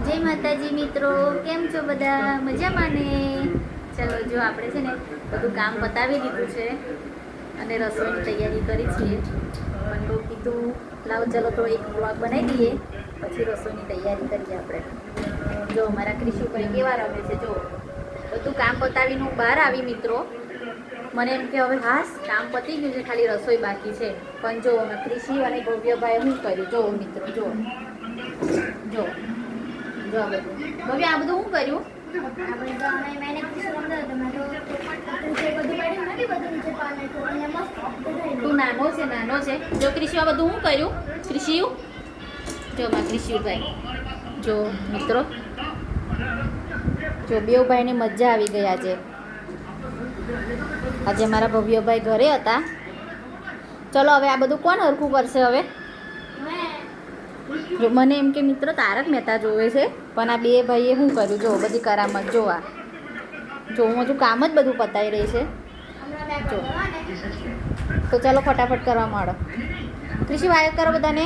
જય માતાજી મિત્રો, કેમ છો બધા? મજામાં ને? ચલો જો આપણે છે ને બધું કામ પતાવી દીધું છે અને રસોઈની તૈયારી કરી છીએ. પણ બહુ કીધું લાવો ચલો તો એક વ્લોગ બનાવી દઈએ, પછી રસોઈની તૈયારી કરીએ આપણે. જો મારા ક્રિશુભાઈ કેવા રમે છે. જો બધું કામ પતાવીને હું બહાર આવી મિત્રો. મને એમ કે હવે હાસ કામ પતી ગયું છે, ખાલી રસોઈ બાકી છે. પણ જો અમે ક્રિશી અને ભવ્યભાઈ શું કર્યું જો મિત્રો, જો જો જો ભવ્ય આ બધું શું કર્યું? તું નાનો છે. જો ક્રિશુ આ બધું શું કર્યું? ક્રિશિયુ જો માં ક્રિશુભાઈ જો મિત્રો, જો બેવ ભાઈને મજા આવી ગઈ આજે મારા ભવ્યભાઈ ઘરે હતા. ચલો હવે આ બધું કોણ હરખું કરશે હવે? જો મને એમ કે મિત્રો તારક મહેતા જોવે છે, પણ આ બે ભાઈએ શું કર્યું જો બધી કરામત જોવા. જો હું હજુ કામ જ બધું પતાવી રહી છે. જો તો ચાલો ફટાફટ કરવા માંડો. ક્રિશિયુ હાય કરો બધાને.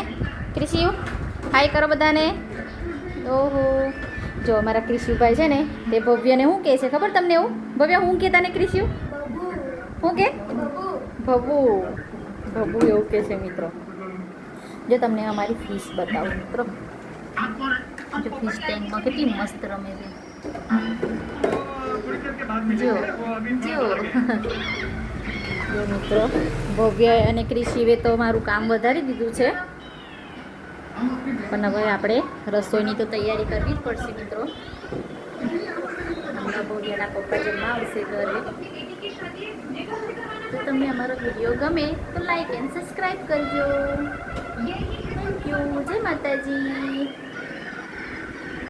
ક્રિશિયુ હાય કરો બધાને. ઓહો જો અમારા ક્રિશુભાઈ છે ને તે ભવ્યને શું કહે છે ખબર તમને? એવું ભવ્ય શું કહેતા ને ક્રિશિયુ? શું કે? ભભુ એવું કહે છે મિત્રો. જો તમને અમારી ફિશ બતાવું મિત્રો. જો ફિશ ટેન્કમાં કેટલી મસ્ત રમે છે. જો મિત્રો, ભવ્ય અને ક્રિશિવે તો મારું કામ વધારી દીધું છે. પણ હવે આપણે રસોઈની તો તૈયારી કરવી જ પડશે મિત્રો. હમણાં ભવ્યના પપ્પા જમવા આવશે ઘરે. તો તમને અમારો વિડીયો ગમે તો લાઈક એન્ડ સબસ્ક્રાઈબ કરજો. Thank you. જય માતાજી.